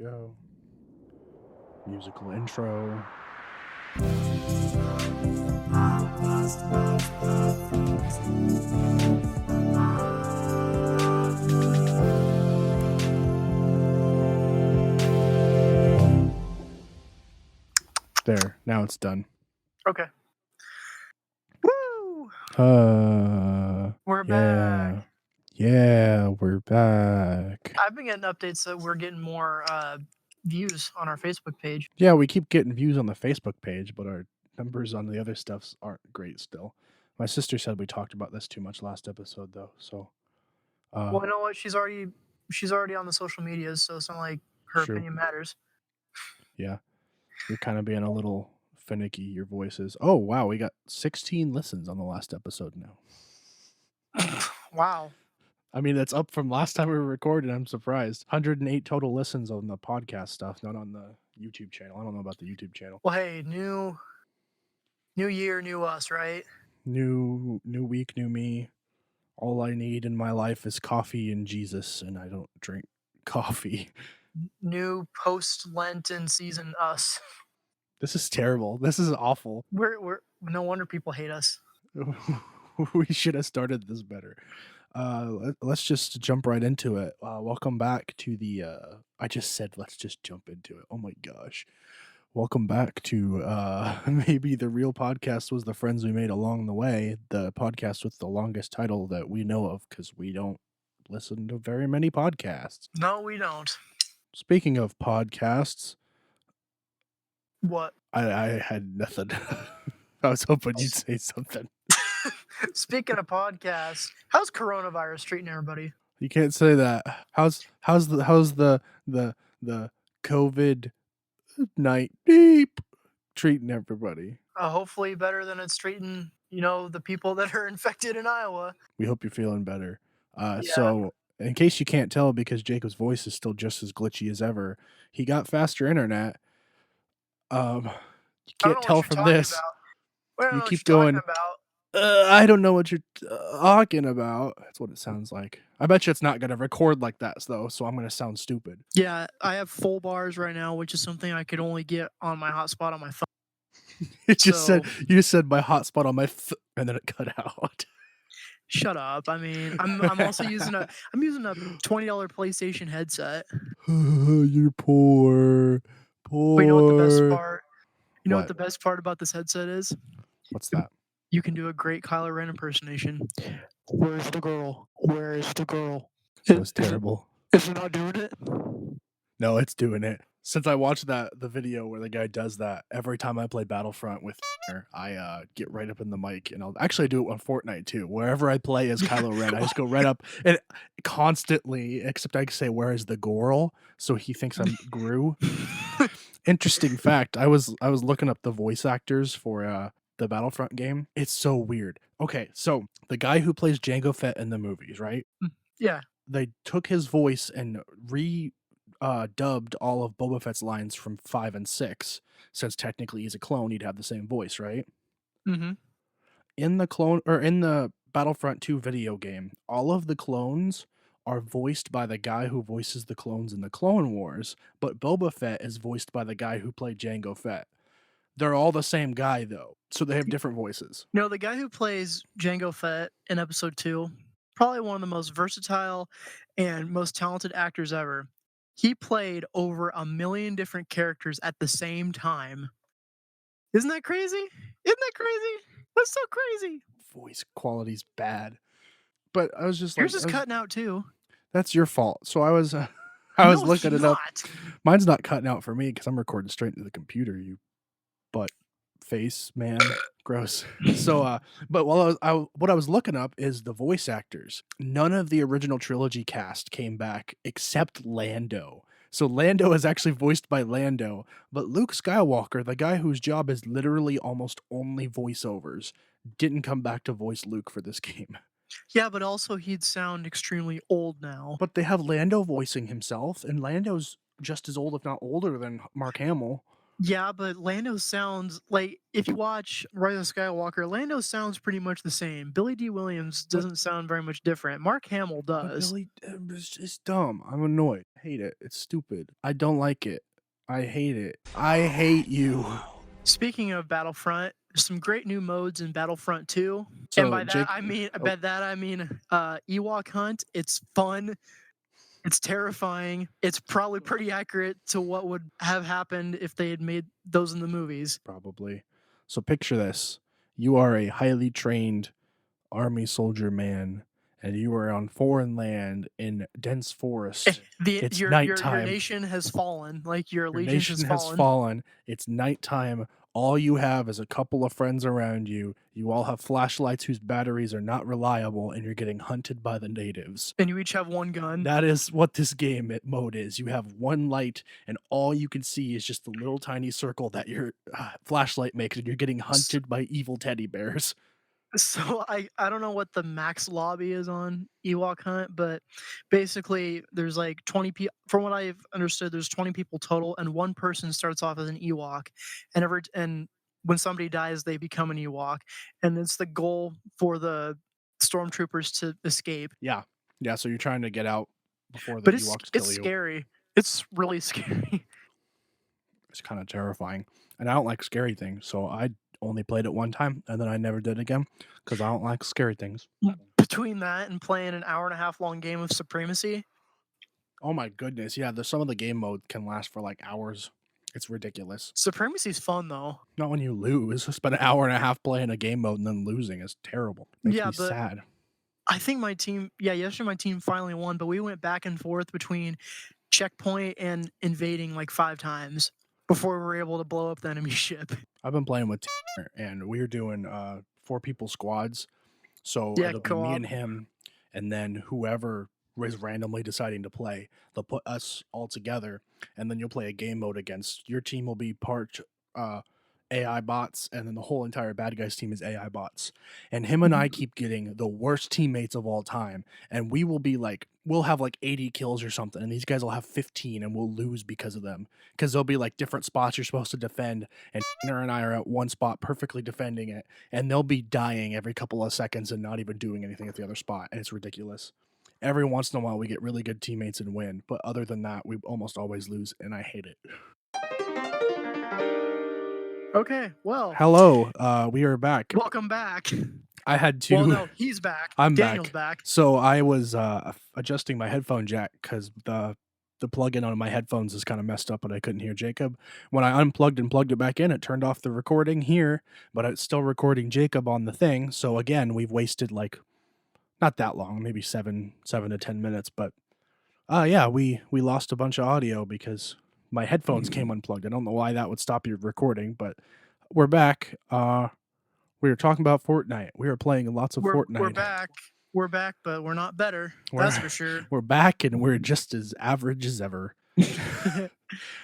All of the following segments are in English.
Go. Musical intro. There. Now it's done. Okay. Woo! We're Yeah. back. Yeah, we're back. I've been getting updates that we're getting more views on our Facebook page. Yeah, we keep getting views on the Facebook page, but our numbers on the other stuffs aren't great still. My sister said we talked about this too much last episode though, so Well, you know what? She's already on the social medias, so it's not like her true. opinion matters. Yeah. You're kind of being a little finicky, your voice is. Oh, wow, we got 16 listens on the last episode now. Wow. I mean, that's up from last time we were recording. I'm surprised. 108 total listens on the podcast stuff, not on the YouTube channel. I don't know about the YouTube channel. Well, hey, new year, new us, right? New week, new me. All I need in my life is coffee and Jesus, and I don't drink coffee. New post-Lenten season us. This is terrible. This is awful. We're no wonder people hate us. We should have started this better. Let's just jump right into it. Welcome back to the I just said let's just jump into it. Oh my gosh. Welcome back to maybe the real podcast was the friends we made along the way, the podcast with the longest title that we know of, because we don't listen to very many podcasts. No, we don't. Speaking of podcasts, What? I had nothing. I was hoping you'd say something. Speaking of podcasts, how's coronavirus treating everybody? You can't say that. How's the COVID night beep treating everybody? Hopefully better than it's treating, the people that are infected in Iowa. We hope you're feeling better. Yeah. So in case you can't tell, because Jacob's voice is still just as glitchy as ever, he got faster internet. You can't tell from this. You keep going. I don't know what you're talking about. That's what it sounds like. I bet you it's not going to record like that, though, so I'm going to sound stupid. Yeah, I have full bars right now, which is something I could only get on my hotspot on my phone. You just said my hotspot on my and then it cut out. Shut up. I mean, I'm also using a $20 PlayStation headset. You're poor. But you know what the best part? You know What? what the best part about this headset is? What's that? You can do a great Kylo Ren impersonation. Where's the girl? Where is the girl? That was terrible. Is it not doing it? No, it's doing it. Since I watched the video where the guy does that, every time I play Battlefront with I get right up in the mic, and I'll actually do it on Fortnite too. Wherever I play as Kylo Ren, I just go right up and constantly, except I can say, "Where is the girl?" So he thinks I'm Gru. Interesting fact, I was looking up the voice actors for the Battlefront game. It's so weird. Okay, so the guy who plays Jango Fett in the movies, right? Yeah. They took his voice and dubbed all of Boba Fett's lines from 5 and 6. Since technically he's a clone, he'd have the same voice, right? Mm-hmm. In the Battlefront 2 video game, all of the clones are voiced by the guy who voices the clones in the Clone Wars, but Boba Fett is voiced by the guy who played Jango Fett. They're all the same guy, though, so they have different voices. No, the guy who plays Jango Fett in Episode 2, probably one of the most versatile and most talented actors ever. He played over 1 million different characters at the same time. Isn't that crazy? Isn't that crazy? That's so crazy. Voice quality's bad. But I was just Yours is cutting out too. That's your fault. So I was looking it up. Mine's not cutting out for me because I'm recording straight into the computer, you butt face man. Gross. So but what I was looking up is the voice actors. None of the original trilogy cast came back except Lando. So Lando is actually voiced by Lando, but Luke Skywalker, the guy whose job is literally almost only voiceovers, didn't come back to voice Luke for this game. Yeah, but also he'd sound extremely old now. But they have Lando voicing himself, and Lando's just as old, if not older, than Mark Hamill. Yeah, but Lando sounds like if you watch Rise of Skywalker, Lando sounds pretty much the same. Billy D. Williams But doesn't sound very much different. Mark Hamill but does. Billy, it's dumb. I'm annoyed. I hate it. It's stupid. I don't like it. I hate it. I hate you. Speaking of Battlefront, there's some great new modes in Battlefront 2, and So by that Jake, oh, I mean Ewok Hunt. It's fun. It's terrifying. It's probably pretty accurate to what would have happened if they had made those in the movies. probably. So picture this: you are a highly trained army soldier man, and you are on foreign land in dense forest. The It's your nighttime. nation has fallen, like your Your allegiance has nation has fallen. fallen. It's nighttime. All you have is a couple of friends around you. You all have flashlights whose batteries are not reliable, and you're getting hunted by the natives. And you each have one gun. That is what this game mode is. You have one light, and all you can see is just the little tiny circle that your flashlight makes, and you're getting S- hunted by evil teddy bears. So I don't know what the max lobby is on Ewok Hunt, but basically there's like 20 people. From what I've understood, there's 20 people total, and one person starts off as an Ewok, and when somebody dies, they become an Ewok, and it's the goal for the stormtroopers to escape. Yeah, yeah. So you're trying to get out before the But it's Ewoks it's kill you. scary. It's really scary. It's kind of terrifying, and I don't like scary things, so I only played it one time, and then I never did again because I don't like scary things. Between that and playing an hour and a half long game of Supremacy, Oh my goodness, yeah. There's some of the game mode can last for like hours. It's ridiculous. Supremacy's fun though. Not when you lose. Spend an hour and a half playing a game mode and then losing is terrible. Makes Yeah, me but sad. I think my team, yeah, yesterday my team finally won, but we went back and forth between checkpoint and invading like 5 times before we were able to blow up the enemy ship. I've been playing with Tanner, and we're doing 4 people squads. So Yeah, it'll be me co-op. and him, and then whoever is randomly deciding to play, they'll put us all together, and then you'll play a game mode against your team. Will be part uh, AI bots, and then the whole entire bad guys team is AI bots. And him and I Mhm. keep getting the worst teammates of all time, and we will be like, we'll have like 80 kills or something, and these guys will have 15, and we'll lose because of them. Because there'll be like different spots you're supposed to defend, and Tanner and I are at one spot perfectly defending it, and they'll be dying every couple of seconds and not even doing anything at the other spot, and it's ridiculous. Every once in a while, we get really good teammates and win, but other than that, we almost always lose, and I hate it. Okay, well, Hello, we are back. welcome back. I had Well, to. no, he's back. I'm Daniel's back. back. So I was adjusting my headphone jack because the plug-in on my headphones is kind of messed up, and I couldn't hear Jacob. When I unplugged and plugged it back in, it turned off the recording here, but it's still recording Jacob on the thing. So again, we've wasted like not that long, maybe 7 to 10 minutes, but yeah, we lost a bunch of audio because my headphones came unplugged. I don't know why that would stop your recording, but we're back. We were talking about Fortnite. We were playing lots of We're Fortnite. back. We're back, but we're not better. We're That's for sure. we're back and we're just as average as ever. We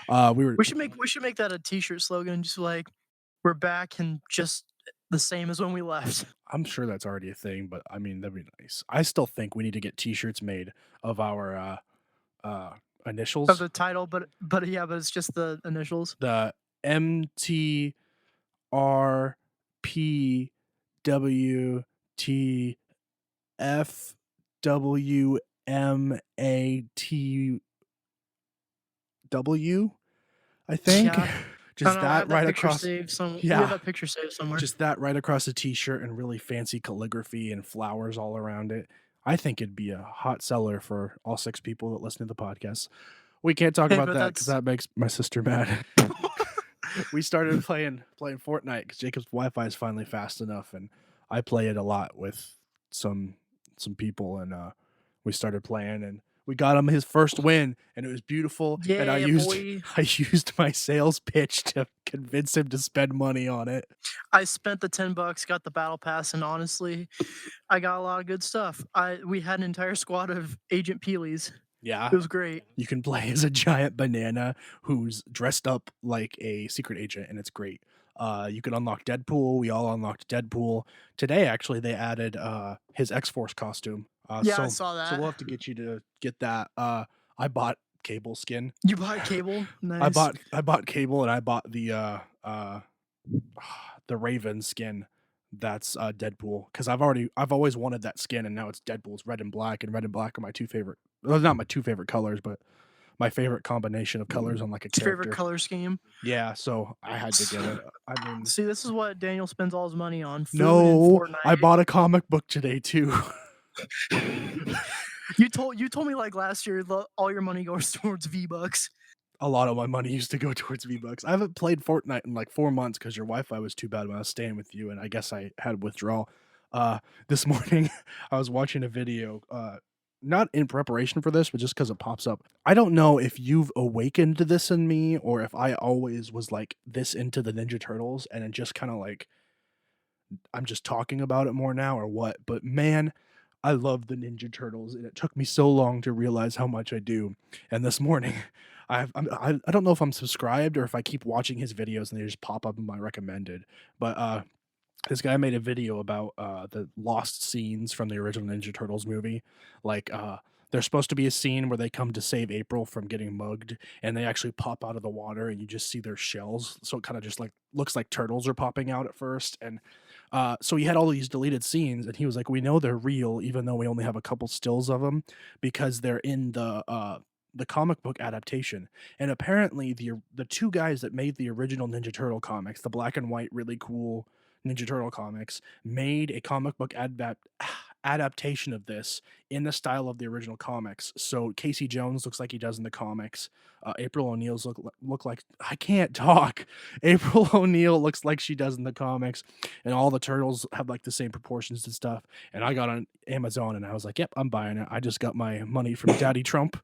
were. We should make that a t-shirt slogan, just like we're back and just the same as when we left. I'm sure that's already a thing, but I mean that'd be nice. I still think we need to get T-shirts made of our uh, Of initials. the title, but yeah, but it's just the initials. The MTRPWTFWMATW, I think. Yeah. I don't Just know, I that have that right picture across. saved some we have Yeah, that picture saved somewhere. just that right across the t-shirt and really fancy calligraphy and flowers all around it. I think it'd be a hot seller for all 6 people that listen to the podcast. We can't talk Hey, about but that because that's that makes my sister mad. We started playing Fortnite because Jacob's Wi-Fi is finally fast enough, and I play it a lot with some people, and we started playing, and we got him his first win, and it was beautiful. And I yeah, used boy. I used my sales pitch to convince him to spend money on it. I spent the $10, got the battle pass, and honestly, I got a lot of good stuff. We had an entire squad of Agent Peelies. Yeah, It was great. you can play as a giant banana who's dressed up like a secret agent, and it's great. You can unlock Deadpool. We all unlocked Deadpool today. Actually, they added his X Force costume. Yeah, I saw So we'll that. have to get you to get that. I bought Cable skin. You bought Cable? Nice. I bought Cable and I bought the Raven skin that's Deadpool because I've always wanted that skin and now it's Deadpool's red and black, and red and black are my two favorite, well, not my two favorite colors, but my favorite combination of colors on like a It's your favorite character. color scheme? Yeah, so I had to get it. I mean, See, this is what Daniel spends all his money on, food and no, I Fortnite. bought a comic book today too. You told me, like, last year, all your money goes towards V-Bucks. A lot of my money used to go towards V-Bucks. I haven't played Fortnite in like 4 months because your Wi-Fi was too bad when I was staying with you, and I guess I had withdrawal. This morning I was watching a video, not in preparation for this, but just because it pops up. I don't know if you've awakened this in me or if I always was like this into the Ninja Turtles and it just kind of like I'm just talking about it more now or what, but man, I love the Ninja Turtles, and it took me so long to realize how much I do. And this morning, I don't know if I'm subscribed or if I keep watching his videos and they just pop up in my recommended. But this guy made a video about the lost scenes from the original Ninja Turtles movie. Like there's supposed to be a scene where they come to save April from getting mugged, and they actually pop out of the water, and you just see their shells. So it kind of just like looks like turtles are popping out at first, and so he had all these deleted scenes, and he was like, "We know they're real, even though we only have a couple stills of them, because they're in the comic book adaptation." And apparently, the two guys that made the original Ninja Turtle comics, the black and white, really cool Ninja Turtle comics, made a comic book adaptation of this in the style of the original comics. So Casey Jones looks like he does in the comics. April O'Neil's look like, I can't talk. April O'Neil looks like she does in the comics, and all the turtles have like the same proportions and stuff. And I got on Amazon and I was like, "Yep, I'm buying it." I just got my money from Daddy Trump.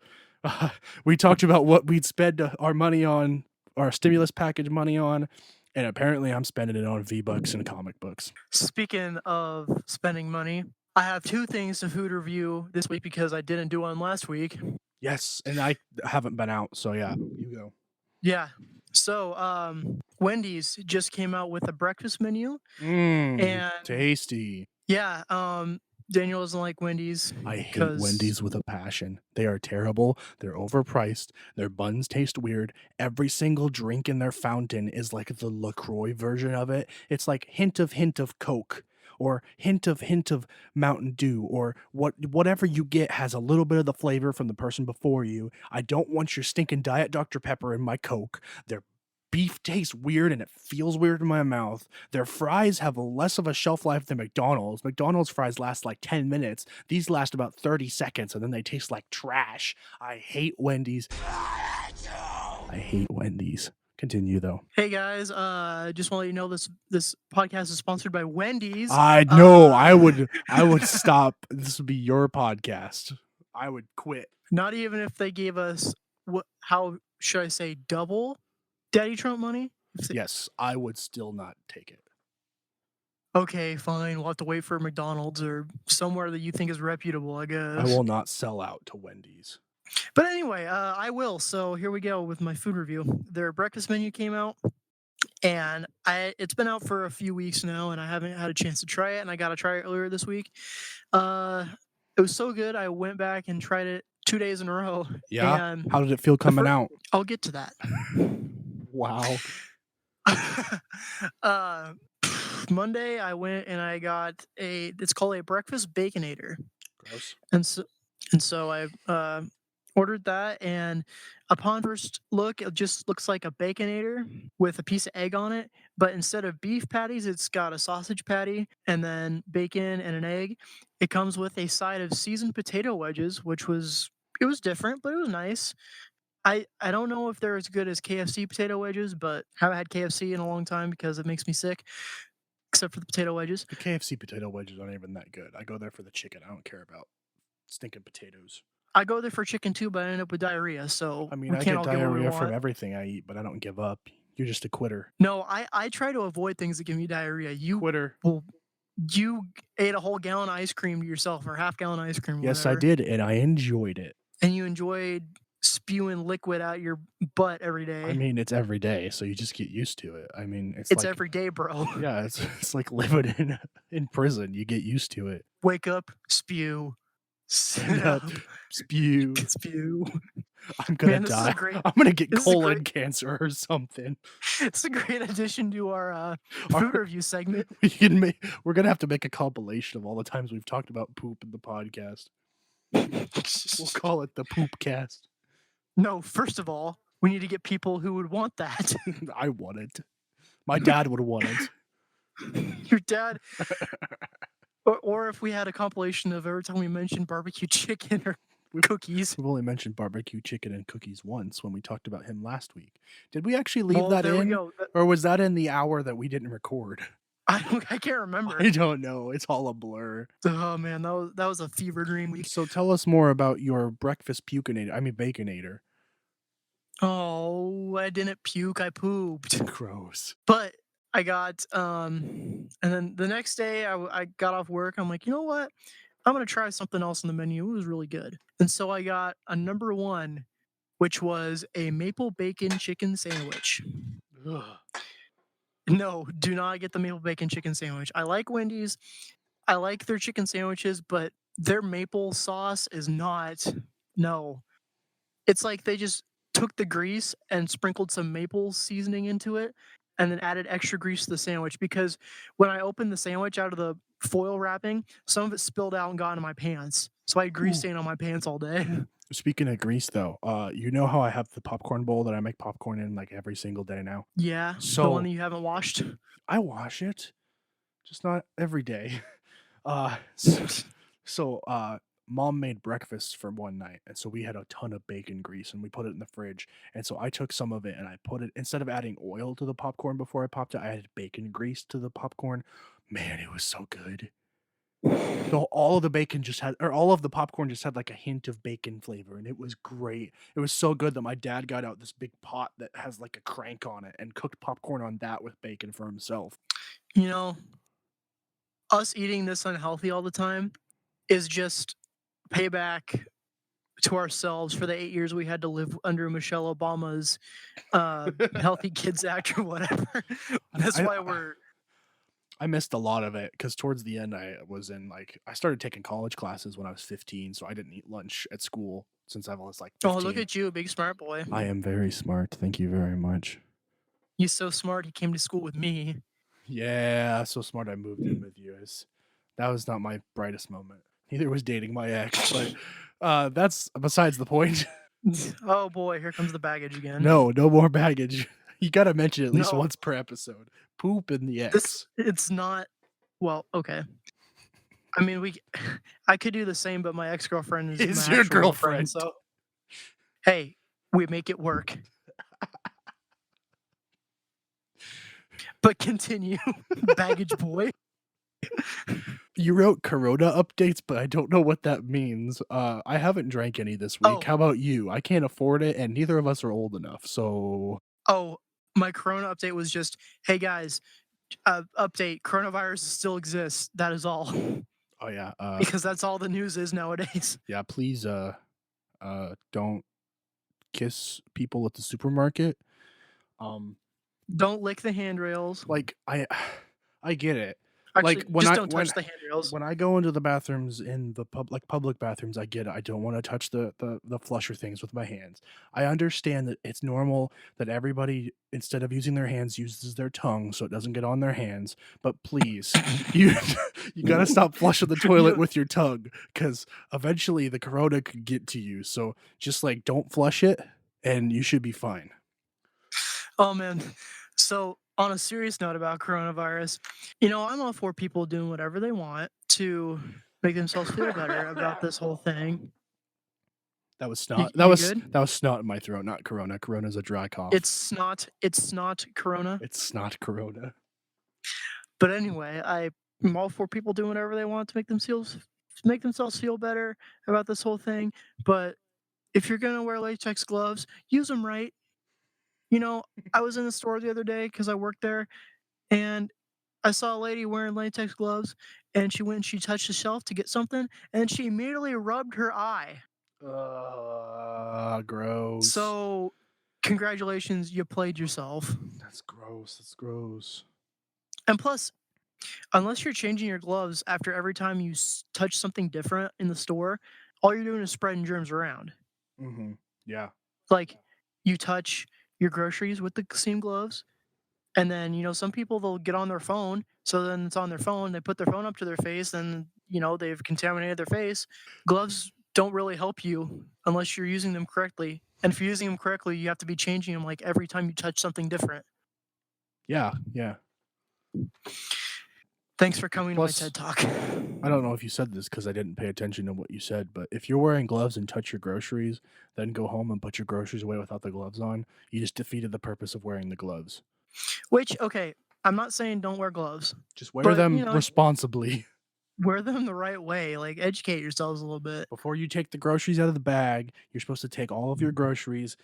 We talked about what we'd spend our money on, our stimulus package money on, and apparently I'm spending it on V-Bucks and comic books. Speaking of spending money, I have two things to food review this week because I didn't do one last week. Yes, and I haven't been out, so yeah, you go. Yeah. So, Wendy's just came out with a breakfast menu, Mmm, and tasty. yeah, Daniel doesn't like Wendy's I hate because Wendy's with a passion. They are terrible. They're overpriced. Their buns taste weird. Every single drink in their fountain is like the LaCroix version of it. It's like hint of Coke or hint of Mountain Dew or whatever you get has a little bit of the flavor from the person before you. I don't want your stinking Diet Dr. Pepper in my Coke. Their beef tastes weird and it feels weird in my mouth. Their fries have less of a shelf life than McDonald's. McDonald's fries last like 10 minutes. These last about 30 seconds and then they taste like trash. I hate Wendy's. I hate Wendy's. Continue though. hey guys, just want to let you know this podcast is sponsored by Wendy's. I know. I would stop. This would be your podcast. I would quit. Not even if they gave us how should I say double Daddy Trump money? Yes, I would still not take it. Okay, fine. We'll have to wait for McDonald's or somewhere that you think is reputable, I guess. I will not sell out to Wendy's. But anyway, I will. So here we go with my food review. Their breakfast menu came out, and it's been out for a few weeks now, and I haven't had a chance to try it. And I got to try it earlier this week. It was so good. I went back and tried it 2 days in a row. Yeah. And How did it feel coming out? I'll get to that. Wow. Monday I went and I got it's called a breakfast baconator. Gross. And so I ordered that, and upon first look it just looks like a baconator with a piece of egg on it, but instead of beef patties it's got a sausage patty and then bacon and an egg. It comes with a side of seasoned potato wedges, which was different, but it was nice. I don't know if they're as good as KFC potato wedges, but haven't had KFC in a long time because it makes me sick, except for the potato wedges. The KFC potato wedges aren't even that good. I go there for the chicken. I don't care about stinking potatoes. I go there for chicken too, but I end up with diarrhea, so I mean, we I can't get all get what we diarrhea from want. everything I eat, but I don't give up. You're just a quitter. No, I try to avoid things that give me diarrhea. Quitter. You ate a whole gallon of ice cream to yourself, or half gallon of ice cream, Yes, I whatever, did, and I enjoyed it. and you enjoyed spewing liquid out your butt every day. I mean, it's every day, so you just get used to it. I mean, It's like, every day, bro. yeah, it's like living in prison. You get used to it. Wake up, spew, Stand Sit up, up, spew. spew. I'm gonna Man, this is a die. great I'm gonna get this is a great colon cancer or something. it's a great addition to our, Our food review segment. we can make we're gonna have to make a compilation of all the times we've talked about poop in the podcast. We'll call it the poop cast. No, first of all, we need to get people who would want that. I want it. My dad would want it. Your dad or if we had a compilation of every time we mentioned barbecue chicken or We've cookies. we've only mentioned barbecue chicken and cookies once when we talked about him last week. Did we actually leave Well, that there we in, go. or was that in the hour that we didn't record? I can't remember. I don't know. It's all a blur. Oh, man, that was a fever dream week. So tell us more about your breakfast pukeinator. I mean baconator. Oh, I didn't puke, I pooped. Gross. But I got, and then the next day I got off work, I'm like, "You know what? I'm gonna try something else on the menu." It was really good. And so I got a number 1, which was a maple bacon chicken sandwich. Ugh. No, do not get the maple bacon chicken sandwich. I like Wendy's. I like their chicken sandwiches, but their maple sauce is not, no. It's like they just took the grease and sprinkled some maple seasoning into it and then added extra grease to the sandwich because when I opened the sandwich out of the foil wrapping, some of it spilled out and got into my pants. So I had grease Ooh. stain on my pants all day. Speaking of grease though, you know how I have the popcorn bowl that I make popcorn in like every single day now? Yeah, the one So that you haven't washed. I wash it, just not every day. Uh, s- so mom made breakfast for one night, and so we had a ton of bacon grease, and we put it in the fridge. And so I took some of it, and I put it instead of adding oil to the popcorn before I popped it, I added bacon grease to the popcorn. Man, it was so good. So all of the bacon just had, or all of the popcorn just had like a hint of bacon flavor, and it was great. It was so good that my dad got out this big pot that has like a crank on it and cooked popcorn on that with bacon for himself. You know, us eating this unhealthy all the time is just payback to ourselves for the 8 years we had to live under Michelle Obama's, Healthy Kids Act or whatever. That's I why we're I missed a lot of it because towards the end I was in like I started taking college classes when I was 15, so I didn't eat lunch at school since I was like oh, look 15. at you, big smart boy. I am very smart. Thank you very much. He's so smart, he came to school with me. Yeah, so smart I moved in with you. That was not my brightest moment. Neither was dating my ex, but that's besides the point. Oh boy, here comes the baggage again. No, no more baggage. You got to mention it at least No, once per episode. Poop and the this ex. it's not, well, okay. I mean, we I could do the same, but my ex-girlfriend is my Is your actual girlfriend, girlfriend. so hey, we make it work. But continue, baggage boy. You wrote Corona updates, but I don't know what that means. I haven't drank any this week. Oh, How about you? I can't afford it, and neither of us are old enough. So, oh, my Corona update was just, "Hey guys, update, coronavirus still exists, that is all." oh yeah, Because that's all the news is nowadays. yeah. Please, don't kiss people at the supermarket. Um, Don't lick the handrails. like I get it. Like Actually, just don't touch the handrails. when I go into the bathrooms in the public bathrooms, I get it. I don't want to touch the flusher things with my hands. I understand that it's normal that everybody instead of using their hands uses their tongue so it doesn't get on their hands. But please, you you got to stop flushing the toilet You with your tongue cuz eventually the corona could get to you. So just like don't flush it and you should be fine. oh, man. So, on a serious note about coronavirus, I'm all for people doing whatever they want to make themselves feel better about this whole thing. That was You snot. you good? That was snot in my throat, not corona. Corona's a dry cough. It's not corona. It's snot corona. But anyway, I'm all for people doing whatever they want to make themselves feel better about this whole thing, but if you're gonna wear latex gloves, use them right. You know, I was in the store the other day because I worked there, and I saw a lady wearing latex gloves, and she went and she touched the shelf to get something, and she immediately rubbed her eye. Gross. So, congratulations, you played yourself. That's gross. That's gross. And plus, unless you're changing your gloves after every time you touch something different in the store, all you're doing is spreading germs around. Mhm. Yeah. Like, you touch your groceries with the same gloves, and then, some people, they'll get on their phone, so then it's on their phone, they put their phone up to their face, and, they've contaminated their face. Gloves don't really help you unless you're using them correctly, and if you're using them correctly, you have to be changing them, like, every time you touch something different. Yeah, yeah. Thanks for coming to my Plus, TED Talk. I don't know if you said this because I didn't pay attention to what you said, but if you're wearing gloves and touch your groceries, then go home and put your groceries away without the gloves on, you just defeated the purpose of wearing the gloves. Which, okay, I'm not saying don't wear gloves, Just wear but, them responsibly. wear them the right way, like, educate yourselves a little bit. Before you take the groceries out of the bag, you're supposed to take all of your groceries,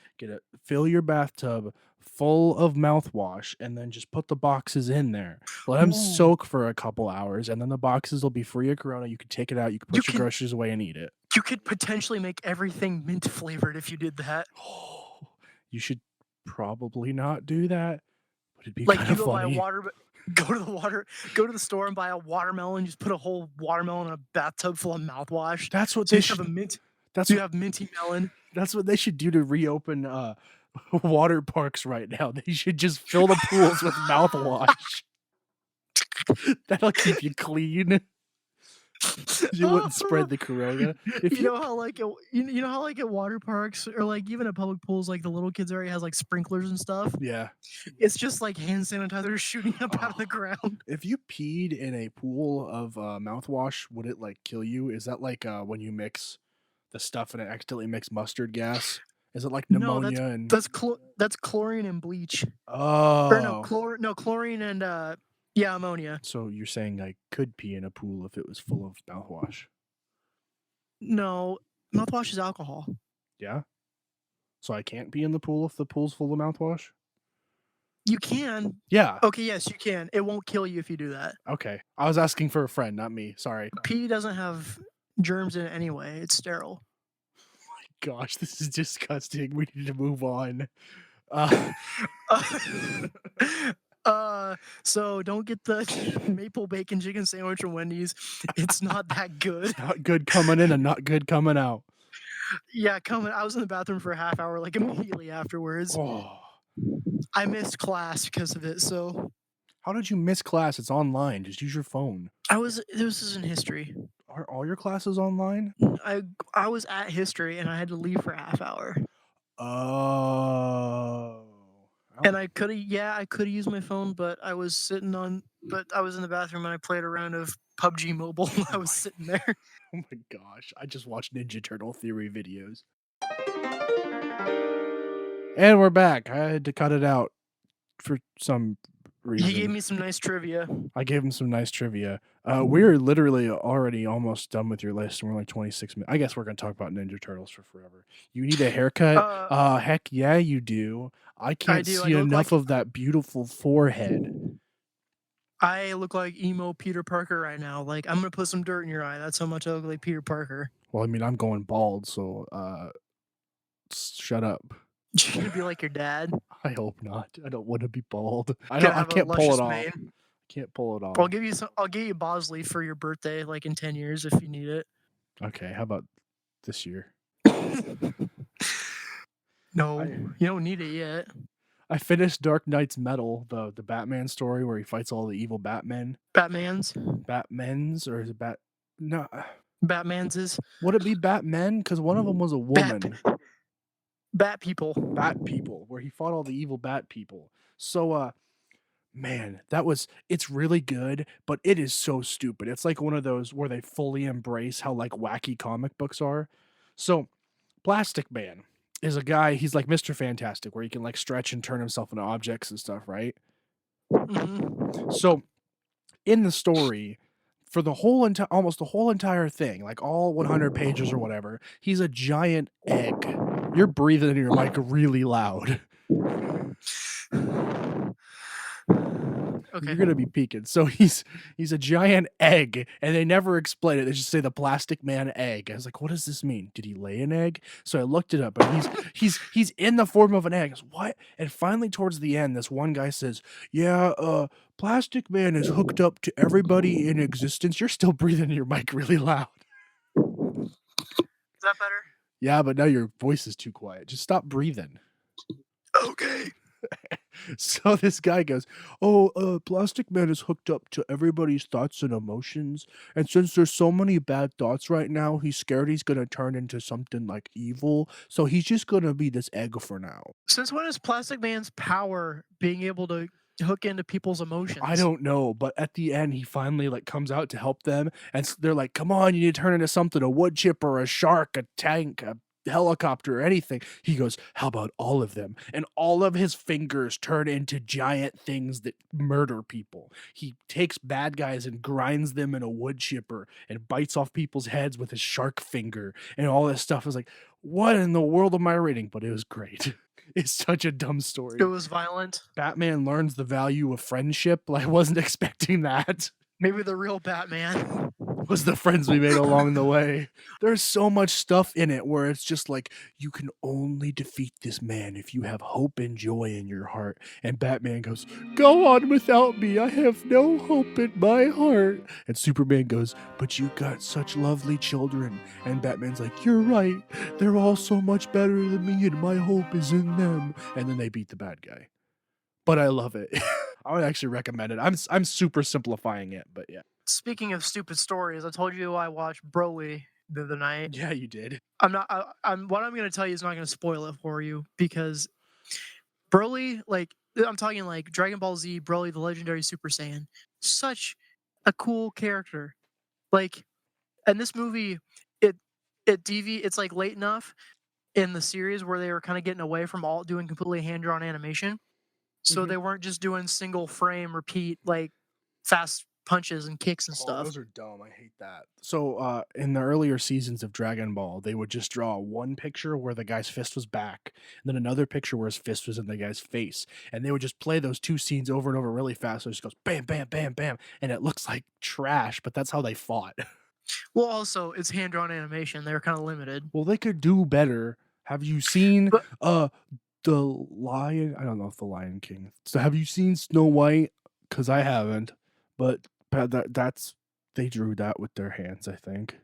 fill your bathtub full of mouthwash, and then just put the boxes in there. Let them Ooh, soak for a couple hours, and then the boxes will be free of corona. You can take it out, you can you put your can groceries away and eat it. you could potentially make everything mint flavored if you did that. You should probably not do that, but it'd be Like, kind you of go buy a funny. water go to the store and buy a watermelon, just put a whole watermelon in a bathtub full of mouthwash, That's what so they you have should. so That's you what have minty melon. that's what they should do to reopen water parks right now. They should just fill the pools with mouthwash. That'll keep you clean. You wouldn't spread the corona. If You you know how, like, you know how, like, at water parks or, like, even at public pools, like, the little kids area has, like, sprinklers and stuff? Yeah. It's just, like, hand sanitizer shooting up out of Oh, the ground. if you peed in a pool of, mouthwash, would it, like, kill you? Is that like, when you mix the stuff and it accidentally makes mustard gas? Is it like No, pneumonia and that's chlorine and bleach. Or Oh, no, chlorine and, yeah, ammonia. so you're saying I could pee in a pool if it was full of mouthwash? No, mouthwash is alcohol. Yeah? So I can't pee in the pool if the pool's full of mouthwash? You can. Yeah. Okay, yes, you can. It won't kill you if you do that. Okay. I was asking for a friend, not me. Sorry. Pee doesn't have germs in it anyway, it's sterile. Gosh, this is disgusting. We need to move on. Uh, Uh, so don't get the maple bacon chicken sandwich from Wendy's. It's not that good. not good coming in and not good coming out. Yeah, I was in the bathroom for a half hour, like, immediately afterwards. Oh. I missed class because of it, so How did you miss class? It's online. Just use your phone. this is in history. Are all your classes online? I I was at history and I had to leave for a half hour. Oh. And Oh. I coulda used my phone, but I was in the bathroom and I played a round of PUBG Mobile while Oh I was my sitting there. oh my gosh. I just watched Ninja Turtle theory videos. And we're back. I had to cut it out for some He gave reason. me some nice trivia. I gave him some nice trivia. We're literally already almost done with your list, and we're like 26 minutes. I guess we're gonna talk about Ninja Turtles for forever. You need a haircut? Uh, Heck yeah, you do. I I can't do. see enough of that beautiful forehead. I look like emo Peter Parker right now. Like, I'm gonna put some dirt in your eye. That's how much I look like Peter Parker. Well, I mean, I'm going bald, so shut up. You're gonna be like your dad. I hope not. I don't want to be bald. Gonna I have a can't pull it luscious off. mane. Can't pull it off. I'll give you Bosley for your birthday, like, in 10 years if you need it. Okay, how about this year? No, I you don't need it yet. I finished Dark Knight's Metal, the Batman story where he fights all the evil Batmen. Batman's? Batmen's or is it Bat? No, Batman's is would it be Batmen? Because one of them was a Bat woman. Bat people. Bat people, where he fought all the evil Bat people. So, man, it's really good, but it is so stupid. It's like one of those where they fully embrace how like wacky comic books are. So, Plastic Man is a guy. He's like Mr. Fantastic, where he can like stretch and turn himself into objects and stuff, right? Mhm. So in the story, for the whole almost the whole entire thing, like all 100 pages or whatever, he's a giant egg. You're breathing into your mic really loud. Okay. You're gonna be peeking. So he's a giant egg, and they never explain it. They just say the Plastic Man egg. I was like, what does this mean? Did he lay an egg? So I looked it up, and he's in the form of an egg. I was, what? And finally, towards the end, this one guy says, "Yeah, Plastic Man is hooked up to everybody in existence." You're still breathing in your mic really loud. that better? Yeah, but now your voice is too quiet. Just stop breathing. Okay. So this guy goes, "Oh, Plastic Man is hooked up to everybody's thoughts and emotions, and since there's so many bad thoughts right now, he's scared he's gonna turn into something like evil, so he's just gonna be this egg for now." Since when is Plastic Man's power being able to hook into people's I emotions? don't know, but at the end, he finally, like, comes out to help them, and they're like, "Come on, you need to turn into something, a wood chipper, a shark, a tank, a helicopter, anything." He goes, "How about all of them?" And all of his fingers turn into giant things that murder people. He takes bad guys and grinds them in a wood chipper and bites off people's heads with his shark finger and all this stuff. I was like, "What in the world am I reading?" But it was great. It's such a dumb It story. was violent. Batman learns the value of friendship. Like, I wasn't expecting that. Maybe the real Batman. Was the friends we made along the way. There's so much stuff in it where it's just like, you can only defeat this man if you have hope and joy in your heart. And Batman goes, "Go on without me. I have no hope in my heart." And Superman goes, "But you got such lovely children." And Batman's like, "You're right. They're all so much better than me, and my hope is in them." And then they beat the bad guy. But I love it. I would actually recommend it. I'm super simplifying it, but yeah. Speaking of stupid stories, I told you I watched Broly the other night. Yeah, you did. I'm not. I'm. What I'm going to tell you is not going to spoil it for you because Broly, like I'm talking like Dragon Ball Z, Broly, the legendary Super Saiyan, such a cool character. Like, and this movie, it it's like late enough in the series where they were kind of getting away from all doing completely hand drawn animation, so Mhm. they weren't just doing single frame repeat like fast punches and kicks and Oh, stuff. those are dumb. I hate that. So, in the earlier seasons of Dragon Ball, they would just draw one picture where the guy's fist was back, and then another picture where his fist was in the guy's face, and they would just play those two scenes over and over really fast. So it just goes bam, bam, bam, bam, and it looks like trash, but that's how they fought. Well, also it's hand drawn animation; they were kind of limited. Well, they could do better. Have you seen But the Lion? I don't know if the Lion King. So have you seen Snow White? Because I haven't, but that's they drew that with their hands, I think.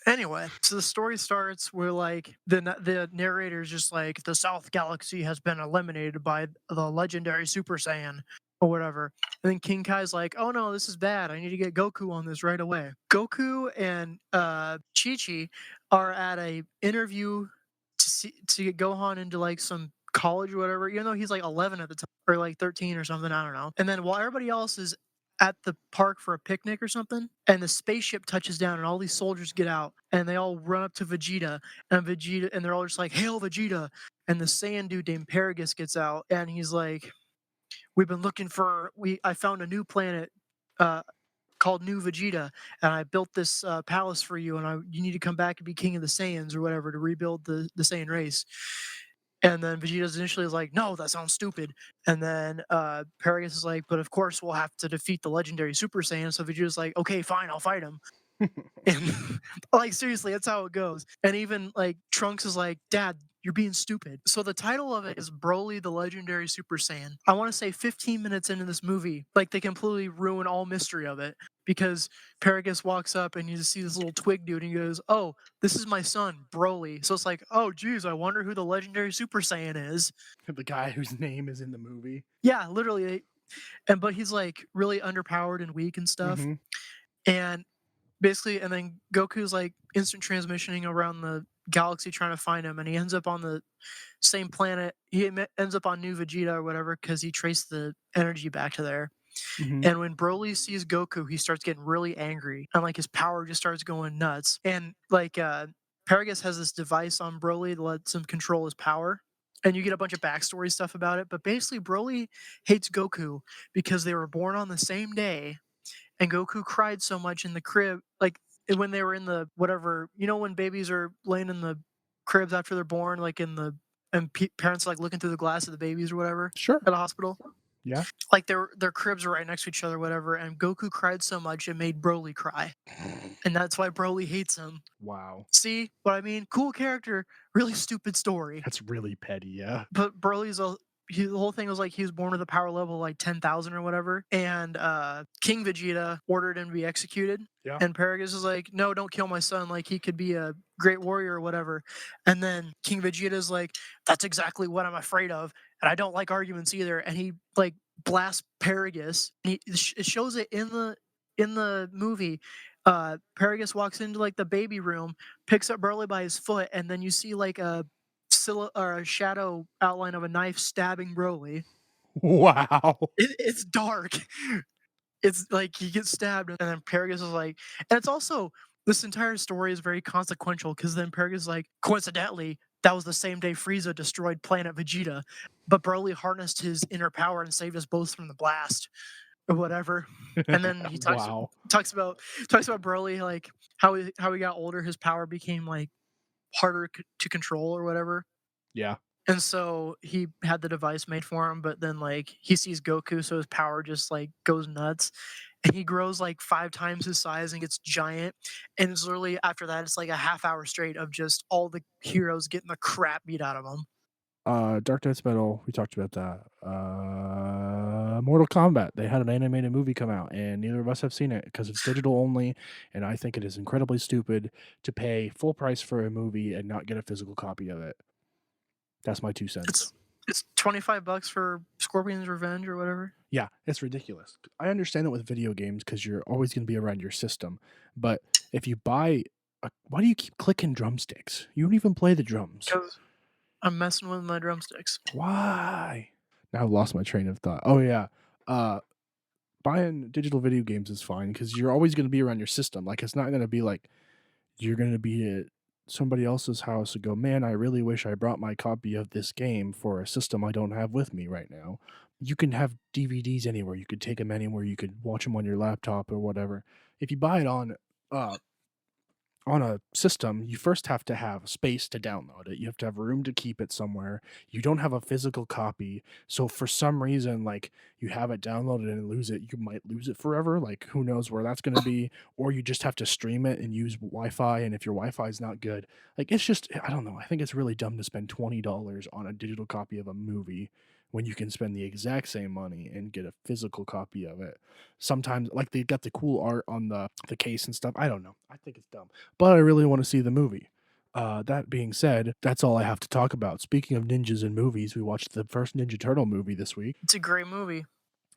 anyway, so the story starts where like the narrator is just like the South Galaxy has been eliminated by the legendary Super Saiyan or whatever, and then King Kai's like, "Oh no, this is bad. I need to get Goku on this right away." Goku and Chi Chi are at a interview to get Gohan into like some college or whatever, even though he's like 11 at the time or like 13 or something. I don't know. And then while everybody else is at the park for a picnic or something, and the spaceship touches down, and all these soldiers get out, and they all run up to Vegeta, and they're all just like, "Hail Vegeta!" And the Saiyan dude named Paragus gets out, and he's like, "We've been looking for we. I found a new planet." Uh, Called New Vegeta, and I built this palace for you, and you need to come back and be king of the Saiyans or whatever to rebuild the Saiyan race. And then Vegeta's initially is like, no, that sounds stupid. And then Paragus is like, but of course we'll have to defeat the legendary Super Saiyan. So Vegeta's like, okay, fine, I'll fight him. And like seriously, that's how it goes. And even like Trunks is like, "Dad, you're being stupid." So the title of it is Broly the Legendary Super Saiyan. I want to say 15 minutes into this movie, like they completely ruin all mystery of it because Paragus walks up and you just see this little twig dude and he goes, "Oh, this is my son, Broly." So it's like, "Oh geez, I wonder who the Legendary Super Saiyan is." The guy whose name is in the movie. Yeah, literally. And but he's like really underpowered and weak and stuff. Mhm. And basically, and then Goku's like instant transmissioning around the galaxy trying to find him, and he ends up on the same planet. Ends up on New Vegeta or whatever because he traced the energy back to there. Mhm. And when Broly sees Goku, he starts getting really angry, and like his power just starts going nuts. And like Paragus has this device on Broly that lets him control his power. And you get a bunch of backstory stuff about it, but basically Broly hates Goku because they were born on the same day and Goku cried so much in the crib, like when they were in the whatever, when babies are laying in the cribs after they're born, like in the and parents like looking through the glass of the babies or whatever Sure. at a hospital. Yeah. Like their cribs are right next to each other, whatever. And Goku cried so much it made Broly cry, and that's why Broly hates him. Wow. See what I mean? Cool character, really stupid story. That's really petty, yeah. But Broly's a the whole thing was like he was born with a power level like 10,000 or whatever, and King Vegeta ordered him to be executed. Yeah. And Paragus is like, no, don't kill my son. Like he could be a great warrior or whatever. And then King Vegeta's like, that's exactly what I'm afraid of, and I don't like arguments either. And he like blasts Paragus. And it shows it in the movie. Paragus walks into like the baby room, picks up Broly by his foot, and then you see like a or a shadow outline of a knife stabbing Broly. Wow. It's dark. It's like he gets stabbed, and then Paragus is like, and it's also this entire story is very consequential because then Paragus is like, coincidentally, that was the same day Frieza destroyed planet Vegeta, but Broly harnessed his inner power and saved us both from the blast or whatever. And then he Wow. talks about talks about Broly like how he got older, his power became like harder to control or whatever. Yeah. And so he had the device made for him, but then like he sees Goku, so his power just like goes nuts. And he grows like 5 times his size and gets giant. And it's literally after that, it's like a half hour straight of just all the heroes getting the crap beat out of them. Dark Knight's Metal, we talked about that. Mortal Kombat, they had an animated movie come out, and neither of us have seen it because it's digital only, and I think it is incredibly stupid to pay full price for a movie and not get a physical copy of it. That's my 2 cents. It's $25 for Scorpion's Revenge or whatever. Yeah, it's ridiculous. I understand it with video games because you're always going to be around your system, but if you buy, why do you keep clicking drumsticks? You don't even play the drums. Because I'm messing with my drumsticks. Why? Now I've lost my train of thought. Oh yeah, uh, buying digital video games is fine because you're always going to be around your system. Like it's not going to be like you're going to be at somebody else's house and go, man, I really wish I brought my copy of this game for a system I don't have with me right now. You can have DVDs anywhere. You could take them anywhere. You could watch them on your laptop or whatever. If you buy it uh, on a system, you first have to have space to download it. You have to have room to keep it somewhere. You don't have a physical copy. So for some reason, like you have it downloaded and lose it, you might lose it forever. Like who knows where that's going to be, or you just have to stream it and use Wi-Fi. And if your Wi-Fi is not good, like it's just, I don't know. I think it's really dumb to spend $20 on a digital copy of a movie when you can spend the exact same money and get a physical copy of it. Sometimes like they got the cool art on the case and stuff. I don't know. I think it's dumb, but I really want to see the movie. That being said, that's all I have to talk about. Speaking of ninjas and movies, we watched the first Ninja Turtle movie this week. It's a great movie.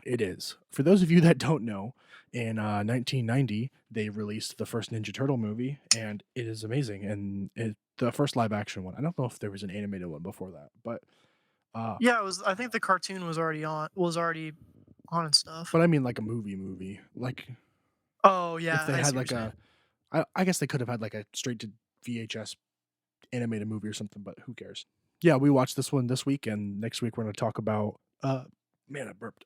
It is. For those of you that don't know, in 1990, they released the first Ninja Turtle movie, and it is amazing. And the first live action one. I don't know if there was an animated one before that, but Yeah, it was. I think the cartoon was already on and stuff. I mean like a movie. Like Oh if yeah, they I had see what like you're saying. I guess they could have had like a straight to VHS animated movie or something, but who cares? Yeah, we watched this one this week, and next week we're gonna talk about man, I burped.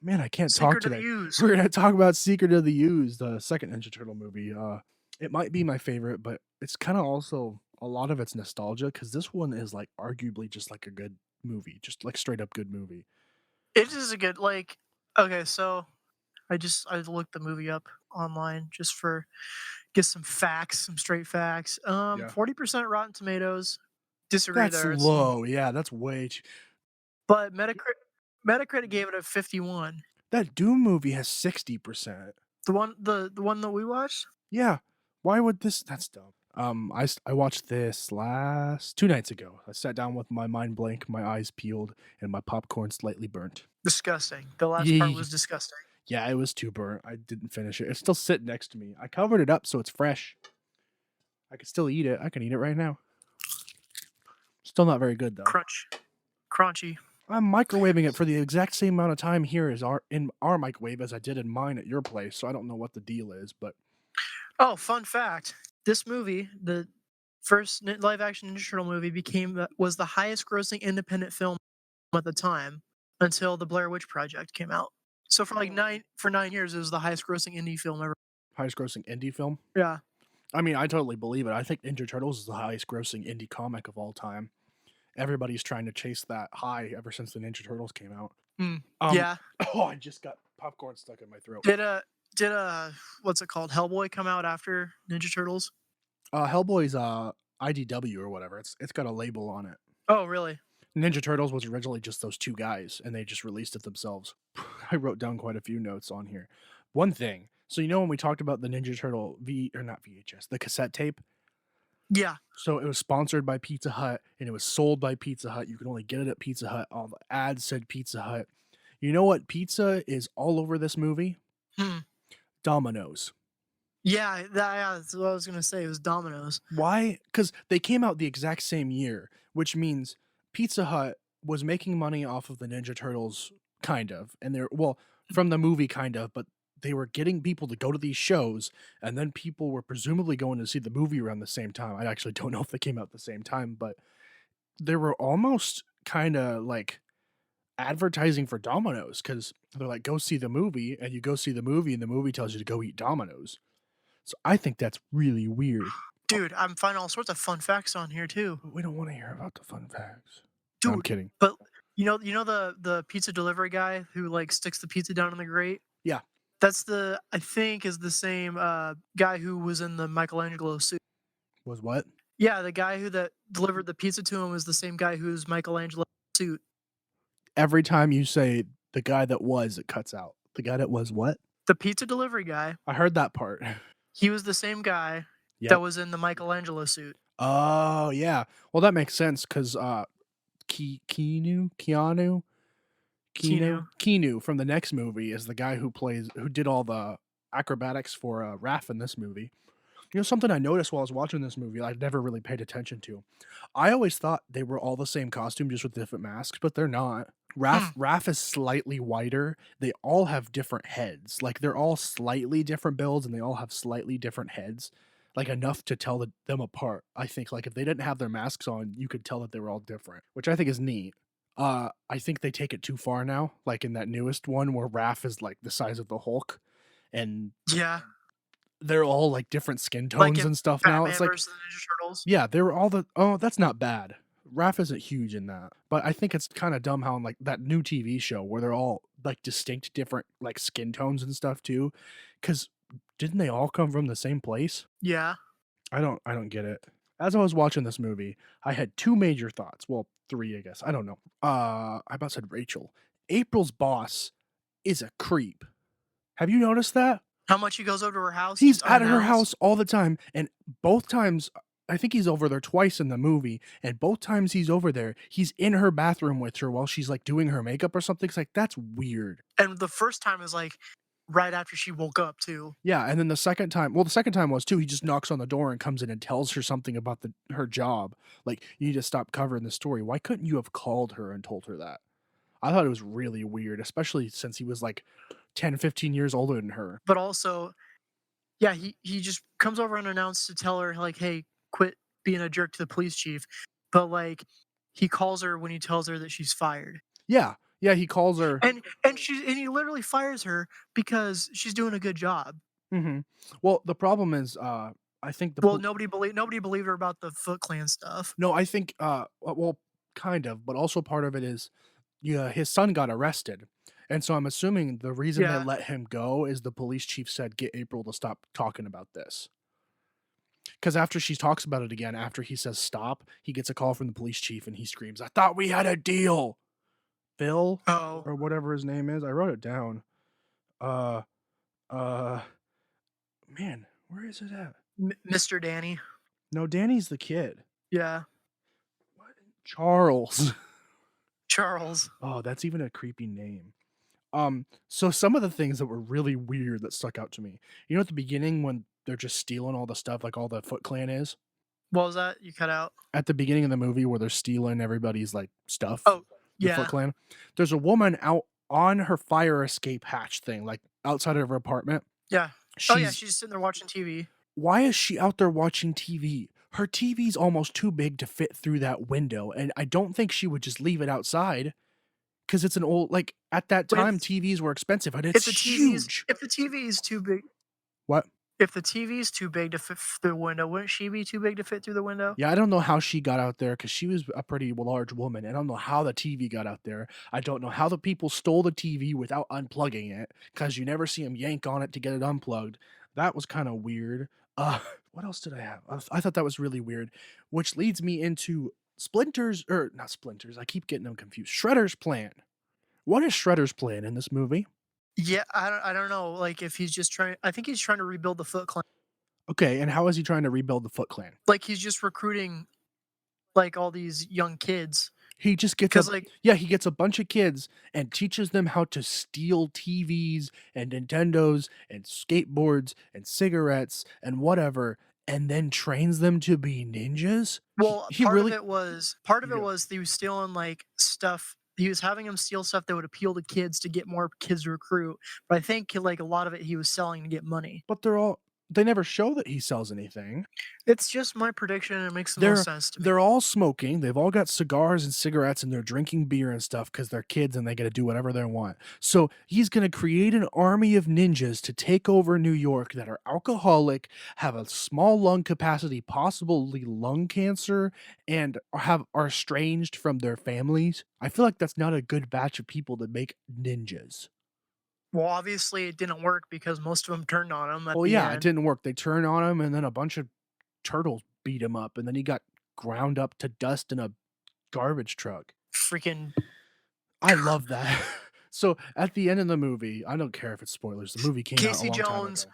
Man, I can't talk Secret of the today. Ooze. We're gonna talk about Secret of the Ooze, the second Ninja Turtle movie. It might be my favorite, but it's kind of also a lot of it's nostalgia because this one is like arguably just like a good movie, just like straight up good movie. It is a good like. Okay, so I looked the movie up online just for get some facts, some straight facts. Yeah, 40% Rotten Tomatoes. Disagree that's there. It's low. Yeah, that's way too. but Metacritic gave it a 51. That Doom movie has 60%. The one that we watched. Yeah. Why would this that's dumb. I watched this last 2 nights ago. I sat down with my mind blank, my eyes peeled, and my popcorn slightly burnt. Disgusting. The last part Yee. was disgusting. Yeah, it was too burnt. I didn't finish it. It's still sitting next to me. I covered it up so it's fresh. I can still eat it. I can eat it right now. Still not very good though. Crunchy. I'm microwaving it for the exact same amount of time here as in our microwave as I did in mine at your place. So I don't know what the deal is, but Oh, fun fact. This movie, the first live action Ninja Turtle movie was the highest grossing independent film at the time until the Blair Witch Project came out. So for like 9 years it was the highest grossing indie film ever. highest grossing indie film. Yeah. I mean, I totally believe it. I think Ninja Turtles is the highest grossing indie comic of all time. Everybody's trying to chase that high ever since the Ninja Turtles came out. Mm. Um, Yeah. oh, I just got popcorn stuck in my throat. Did what's it called? Hellboy come out after Ninja Turtles? Hellboy's IDW or whatever. It's got a label on it. Oh, really? Ninja Turtles was originally just those 2 guys, and they just released it themselves. I wrote down quite a few notes on here. One thing, so you know when we talked about the Ninja Turtle V or not VHS, the cassette tape? Yeah. So it was sponsored by Pizza Hut, and it was sold by Pizza Hut. You could only get it at Pizza Hut. All the ads said Pizza Hut. You know what pizza is all over this movie? Hmm. Domino's. Yeah, that's what I was gonna say, it was Domino's. Why? Because they came out the exact same year, which means Pizza Hut was making money off of the Ninja Turtles, kind of, and they're well, from the movie, kind of, but they were getting people to go to these shows, and then people were presumably going to see the movie around the same time. I actually don't know if they came out at the same time, but they were almost kinda, like, advertising for Domino's because 'cause they're like, "Go see the movie," and you go see the movie, and the movie tells you to go eat Domino's. So I think that's really weird. Dude, I'm finding all sorts of fun facts on here too. But we don't wanna hear about the fun facts. No, I'm Dude, kidding. but you know the pizza delivery guy who, like, sticks the pizza down in the grate? Yeah. That's the I think is the same, guy who was in the Michelangelo suit. Was what? Yeah, the guy who that delivered the pizza to him was the same guy who's Michelangelo suit. Every time you say the guy that was, it cuts out. The guy that was what? The pizza delivery guy, I heard that part. he was the same guy Yep. that was in the Michelangelo suit. Oh, yeah. Well, that makes sense 'cause, Keanu. Keanu from the next movie is the guy who did all the acrobatics for, Raph in this movie. You know, something I noticed while I was watching this movie, I've never really paid attention to. I always thought they were all the same costume, just with different masks, but they're not. Hmm, Raph is slightly whiter. They all have different heads. Like they're all slightly different builds, and they all have slightly different heads. Like enough to tell them apart. I think. Like if they didn't have their masks on, you could tell that they were all different, which I think is neat. I think they take it too far now. Like in that newest one, where Raph is like the size of the Hulk, and yeah, they're all like different skin like tones in and stuff now. It's Batman like, versus the Ninja Turtles. yeah, they were all the oh, that's not bad. Raph isn't huge in that, but I think it's kind of dumb how in like that new TV show where they're all like distinct different like skin tones and stuff too. Because didn't they all come from the same place? Yeah. I don't get it. As I was watching this movie, I had two major thoughts. Well, three, I guess. I don't know. I about said Rachel. April's boss is a creep. Have you noticed that? How much he goes over to her house He's just at her unannounced? house all the time, and both times I think he's over there twice in the movie, and both times he's over there, he's in her bathroom with her while she's, like, doing her makeup or something. It's like, that's weird. And the first time is, like, right after she woke up too. Yeah, and then the second time was too, he just knocks on the door and comes in and tells her something about her job. Like, "You need to stop covering the story." Why couldn't you have called her and told her that? I thought it was really weird, especially since he was, like, 10, 15 years older than her. But also, yeah, he just comes over unannounced to tell her, like, "Hey, quit being a jerk to the police chief." But, like, he calls her when he tells her that she's fired. Yeah. Yeah, he calls her. And he literally fires her because she's doing a good job. Mhm. Well, the problem is, I think the Well, pol nobody believed her about the Foot Clan stuff. no, I think, well, kind of, but also part of it is, yeah, his son got arrested, and so I'm assuming the reason they Yeah. let him go is the police chief said, "Get April to stop talking about this." Because after she talks about it again, after he says stop, he gets a call from the police chief and he screams, "I thought we had a deal!" Phil, Oh, or whatever his name is, I wrote it down. Uh, uh, man, where is it at? Mr. Danny. No, Danny's the kid. Yeah. What? Charles. Charles. Oh, that's even a creepy name. So some of the things that were really weird that stuck out to me. You know, at the beginning when they're just stealing all the stuff, like all the Foot Clan is? What was that? You cut out? At the beginning of the movie where they're stealing everybody's like stuff, Oh, the Foot yeah. Clan. There's a woman out on her fire escape hatch thing, like outside of her apartment. Yeah. Oh, yeah, She's she's sitting there watching TV. Why is she out there watching TV? Her TV's almost too big to fit through that window, and I don't think she would just leave it outside. 'Cause it's an old like, at that But time, TVs were expensive, and if it's the TV's huge. if the TV is too big What? if the TV is too big to fit through the window, wouldn't she be too big to fit through the window? Yeah, I don't know how she got out there because she was a pretty large woman. I don't know how the TV got out there. I don't know how the people stole the TV without unplugging it because you never see them yank on it to get it unplugged. That was kinda weird. What else did I have? I thought that was really weird, which leads me into Splinters or not Splinters, I keep getting them confused. Shredder's plan. What is Shredder's plan in this movie? Yeah, I don't know, like, if he's just trying I think he's trying to rebuild the Foot Clan. Okay, and how is he trying to rebuild the Foot Clan? Like, he's just recruiting, like, all these young kids, He just gets a cause like yeah, he gets a bunch of kids and teaches them how to steal TVs and Nintendos and skateboards and cigarettes and whatever, and then trains them to be ninjas? well, He really part of it Yeah. was he was stealing, like, stuff he was having them steal stuff that would appeal to kids to get more kids to recruit, but I think, like, a lot of it he was selling to get money. But they never show that he sells anything. It's just my prediction, and it makes the most They're sense to me. they're all smoking, they've all got cigars and cigarettes, and they're drinking beer and stuff because 'cause they're kids and they get to do whatever they want. So, he's gonna create an army of ninjas to take over New York that are alcoholic, have a small lung capacity, possibly lung cancer, and are estranged from their families. I feel like that's not a good batch of people to make ninjas. Well, obviously, it didn't work because most of them turned on him at Well, the yeah, it end. didn't work. They turn on him, and then a bunch of turtles beat him up, and then he got ground up to dust in a garbage truck. Freaking I love that. So, at the end of the movie, I don't care if it's spoilers, the movie came out a Casey long time Jones ago.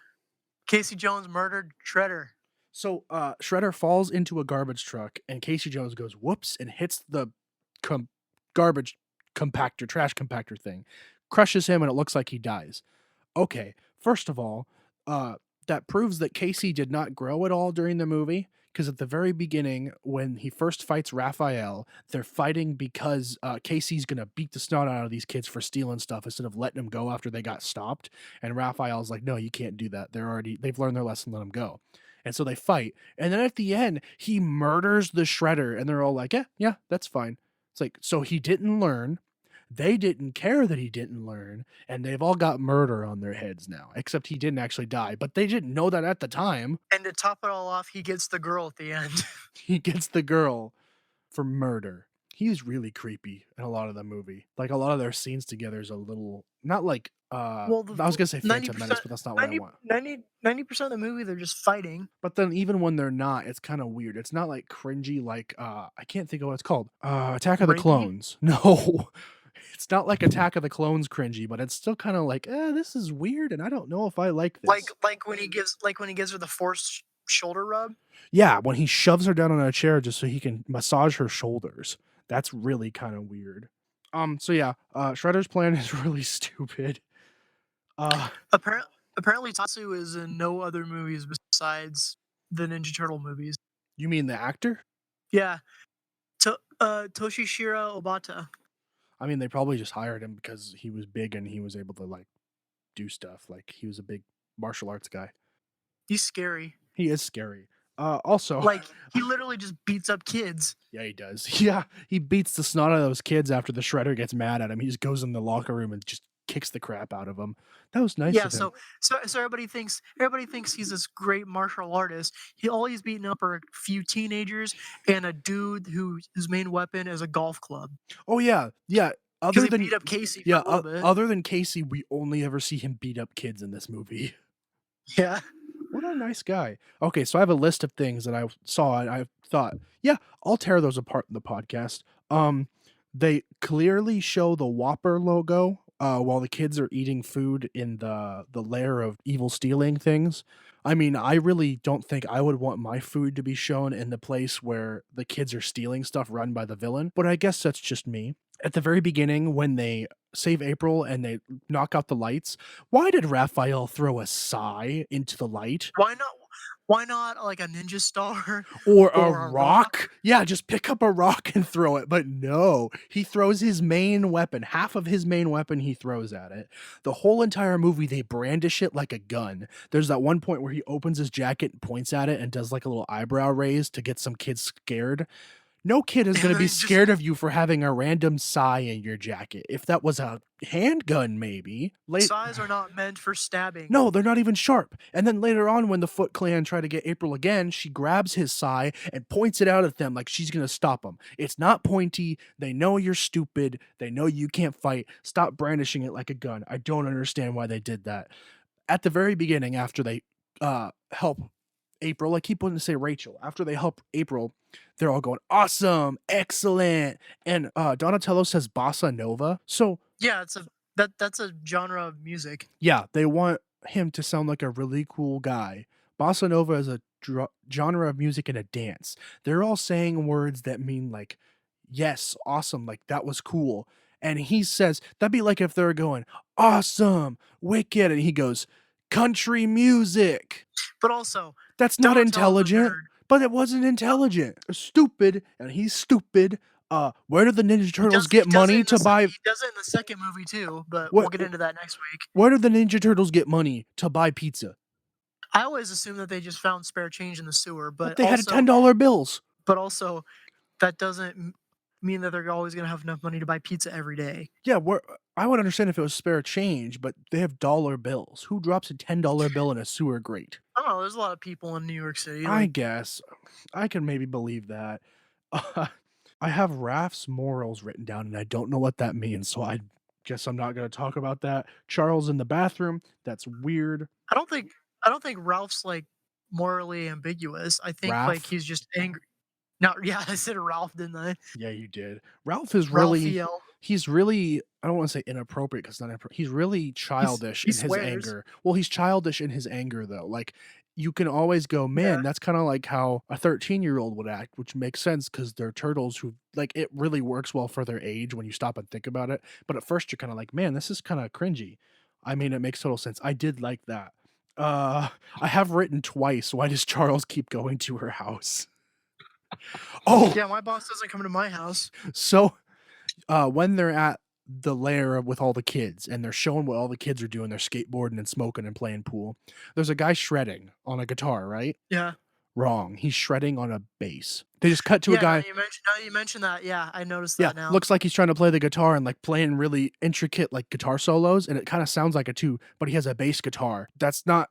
Casey Jones murdered Shredder. So, Shredder falls into a garbage truck, and Casey Jones goes, "Whoops," and hits the com garbage compactor, trash compactor thing, crushes him, and it looks like he dies. Okay, first of all, uh, that proves that Casey did not grow at all during the movie. Because at the very beginning, when he first fights Raphael, they're fighting because Casey's gonna beat the snot out of these kids for stealing stuff instead of letting them go after they got stopped. And Raphael's like, "No, you can't do that. They've learned their lesson. Let them go." And so they fight. And then at the end, he murders the Shredder, and they're all like, "Yeah, yeah, that's fine." It's like, so he didn't learn. They didn't care that he didn't learn, and they've all got murder on their heads now, except he didn't actually die, but they didn't know that at the time. And to top it all off, he gets the girl at the end. He gets the girl for murder. He's really creepy in a lot of the movie. Like, a lot of their scenes together is a little not like, Well, the I was gonna say Phantom Menace, 90%, but that's not what I 90, want. 90% of the movie, they're just fighting. But then even when they're not, it's kinda weird. It's not, like, cringy like, I can't think of what it's called. Attack of the Rapey? Clones. No. It's not like Attack of the Clones cringy, but it's still kinda like, this is weird, and I don't know if I like Like this." when he gives her the forced shoulder rub. Yeah, when he shoves her down on a chair just so he can massage her shoulders. That's really kinda weird. So yeah, Shredder's plan is really stupid. Uh, Apparently, Tatsu is in no other movies besides the Ninja Turtle movies. you mean the actor? Yeah, Toshishiro Obata. I mean, they probably just hired him because he was big and he was able to, like, do stuff, like, he was a big martial arts guy. He's scary. He is scary. Also Like, he literally just beats up kids. yeah, he does. Yeah, he beats the snot out of those kids after the Shredder gets mad at him. He just goes in the locker room and just kicks the crap out of them. That was nice Yeah, of him. so everybody thinks he's this great martial artist. All he's beating up are a few teenagers and a dude whose main weapon is a golf club. Oh, yeah, yeah, Because other he than beat up Casey for yeah, a little bit. other than Casey, we only ever see him beat up kids in this movie. Yeah. What a nice guy. Okay, so I have a list of things that I saw and I thought, yeah, I'll tear those apart in the podcast. They clearly show the Whopper logo while the kids are eating food in the lair of evil stealing things. I mean, I really don't think I would want my food to be shown in the place where the kids are stealing stuff run by the villain, but I guess that's just me. At the very beginning, when they save April and they knock out the lights, why did Raphael throw a sigh into the light? Why not like a ninja star Or a or a rock? rock? Yeah, just pick up a rock and throw it, but no, he throws his main weapon, half of his main weapon he throws at it. The whole entire movie, they brandish it like a gun. There's that one point where he opens his jacket and points at it and does like a little eyebrow raise to get some kids scared. No kid is And gonna be then just scared of you for having a random sigh in your jacket. If that was a handgun, maybe. size are not meant for stabbing. No, they're not even sharp. And then later on, when the Foot Clan try to get April again, she grabs his sai and points it out at them like she's gonna stop them. It's not pointy. They know you're stupid. They know you can't fight. Stop brandishing it like a gun. I don't understand why they did that. At the very beginning, after they help April. I keep wanting to say Rachel. After they help April, they're all going, "Awesome, excellent," and, Donatello says bossa nova. So, Yeah, that's a genre of music. yeah, they want him to sound like a really cool guy. Bossa nova is a genre of music and a dance. They're all saying words that mean, like, "Yes, awesome," like, "That was cool," and he says that'd be like if they're going, "Awesome, wicked," and he goes, "Country music." But also, That's not Donatello's a intelligent, nerd. but it wasn't intelligent. Stupid, and he's stupid. Where do the Ninja Turtles get money to buy He does it in the second movie too, but we'll what get into that next week. where do the Ninja Turtles get money to buy pizza? I always assume that they just found spare change in the sewer, But they had $10 bills. but also that doesn't mean that they're always gonna have enough money to buy pizza every day. Yeah, where I would understand if it was spare change, but they have dollar bills. Who drops a $10 bill in a sewer grate? I don't know, there's a lot of people in New York City, I like guess. I can maybe believe that. I have Raph's morals written down, and I don't know what that means, so I guess I'm not gonna talk about that. Charles in the bathroom, that's weird. I don't think I don't think Ralph's, like, morally ambiguous. I think, like, Raph? he's just angry. No, yeah, I said Ralph, didn't I? Yeah, you did. Ralph is really Raphael. he's really I don't wanna say inappropriate 'cause not he's really childish He in his swears. anger. Well, he's childish in his anger, though, like, you can always go, Yeah. "Man, that's kinda like how a 13-year-old would act," which makes sense because 'cause they're turtles who like, it really works well for their age when you stop and think about it, but at first you're kinda like, "Man, this is kinda cringy." I mean, it makes total sense. I did like that. Uh, I have written twice, "Why does Charles keep going to her house?" Oh, Yeah, my boss doesn't come to my house. so when they're at the lair with all the kids and they're showing what all the kids are doing, they're skateboarding and smoking and playing pool. There's a guy shredding on a guitar, right? Yeah. Wrong. He's shredding on a bass. They just cut to a Yeah, guy. now you mention that, yeah, I noticed Yeah, that now. looks like he's trying to play the guitar and like playing really intricate like guitar solos, and it kind of sounds like a too, but he has a bass guitar. That's not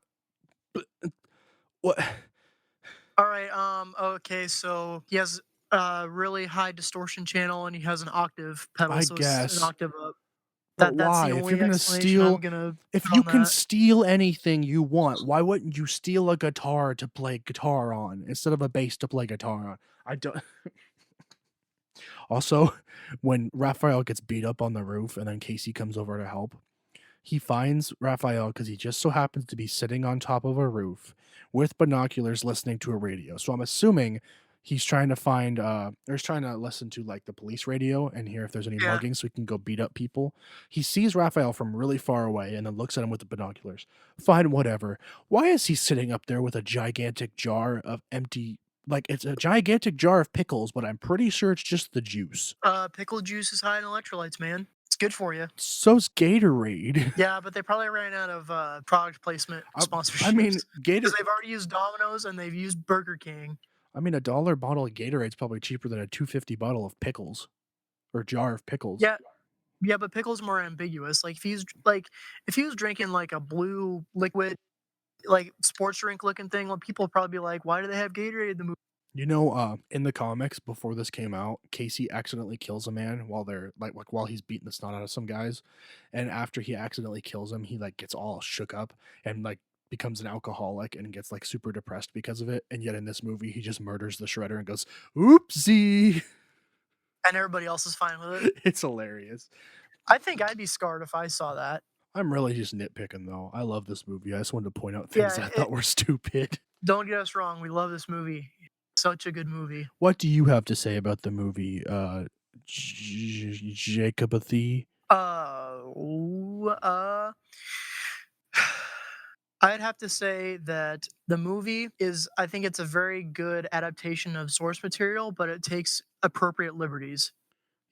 what Alright, okay, so he has a really high distortion channel and he has an octave pedal, I so it's an guess. octave up. But That's the why? If you're only gonna explanation I'm steal gonna if put you on can that. steal anything you want, why wouldn't you steal a guitar to play guitar on instead of a bass to play guitar on? I don't Also, when Raphael gets beat up on the roof and then Casey comes over to help, he finds Raphael because he just so happens to be sitting on top of a roof with binoculars listening to a radio. So I'm assuming he's trying to find or he's trying to listen to like the police radio and hear if there's any Yeah. muggings so he can go beat up people. He sees Raphael from really far away and then looks at him with the binoculars. Fine, whatever. Why is he sitting up there with a gigantic jar of empty like it's a gigantic jar of pickles, but I'm pretty sure it's just the juice. Pickle juice is high in electrolytes, man. It's good for you. So's Gatorade. Yeah, but they probably ran out of, product placement I, I mean, sponsorships Gator. because 'cause they've already used Domino's and they've used Burger King. I mean, a dollar bottle of Gatorade's probably cheaper than a 250 bottle of pickles or jar of pickles. Yeah, yeah, but pickle's more ambiguous, like, if he was drinking, like, a blue liquid, like, sports drink looking thing, well, people would probably be like, "Why do they have Gatorade in the movie?" You know, in the comics before this came out, Casey accidentally kills a man while they're like while he's beating the snot out of some guys, and after he accidentally kills him, he like gets all shook up and like becomes an alcoholic and gets like super depressed because of it. And yet in this movie, he just murders the shredder and goes, "Oopsie!" And everybody else is fine with it. It's hilarious. I think I'd be scarred if I saw that. I'm really just nitpicking though. I love this movie. I just wanted to point out things Yeah, I thought were stupid. don't get us wrong, we love this movie. Such a good movie. What do you have to say about the movie, Jacobothy? Ooh, I'd have to say that the movie is I think it's a very good adaptation of source material, but it takes appropriate liberties.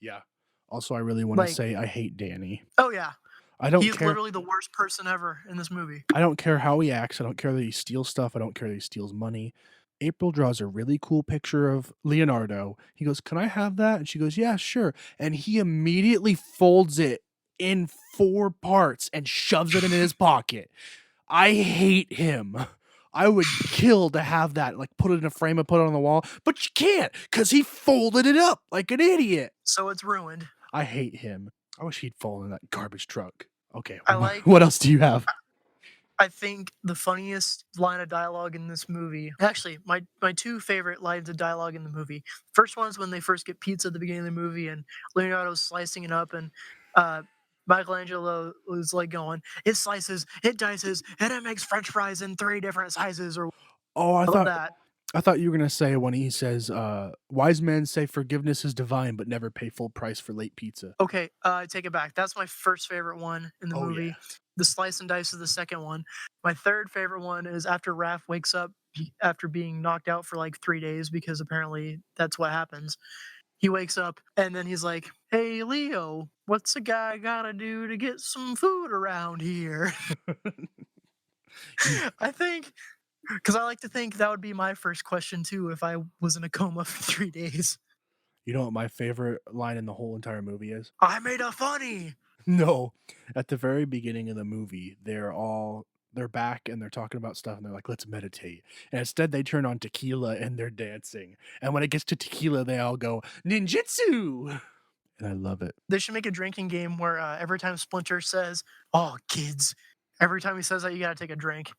Yeah. Also, I really wanna Like say I hate Danny. oh, yeah. I He don't is care literally the worst person ever in this movie. I don't care how he acts, I don't care that he steals stuff, I don't care that he steals money. April draws a really cool picture of Leonardo. He goes, "Can I have that?" And she goes, "Yeah, sure." And he immediately folds it in 4 parts and shoves it in his pocket. I hate him. I would kill to have that, like, put it in a frame and put it on the wall, but you can't because he folded it up like an idiot. So it's ruined. I hate him. I wish he'd fall in that garbage truck. Okay, I like what else do you have? I think the funniest line of dialogue in this movie, actually, my two favorite lines of dialogue in the movie. First one is when they first get pizza at the beginning of the movie, and Leonardo's slicing it up, and uh, Michelangelo was like going, "It slices, it dices, and it makes French fries in 3 different sizes." Or Oh, I love that. I thought you were gonna say when he says, "Wise men say forgiveness is divine, but never pay full price for late pizza." Okay, I take it back. That's my first favorite one in the Oh, yeah. movie. The slice and dice is the second one. My third favorite one is after Raph wakes up after being knocked out for like 3 days because apparently that's what happens. He wakes up and then he's like, "Hey Leo, what's a guy gotta do to get some food around here?" You I think because I like to think that would be my first question too if I was in a coma for 3 days. you know what my favorite line in the whole entire movie is? I made a funny. No. At the very beginning of the movie, they're back and they're talking about stuff and they're like, "Let's meditate." And instead they turn on tequila and they're dancing. And when it gets to tequila, they all go, "Ninjutsu!" And I love it. They should make a drinking game where every time Splinter says, "Oh, kids," every time he says that, you gotta take a drink.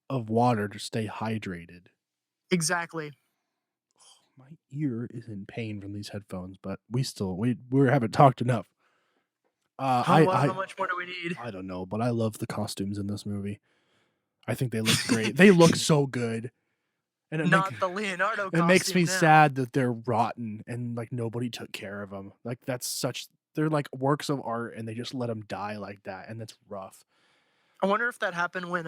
Of water to stay hydrated. Exactly. My ear is in pain from these headphones, but we haven't talked enough. Uh, Oh, I well, how I much more do we need? I don't know, but I love the costumes in this movie. I think they look great. They look so good, and Not the Leonardo it makes me costume now. sad that they're rotten and like nobody took care of them. Like they're like works of art, and they just let them die like that, and that's rough. I wonder if that happened when,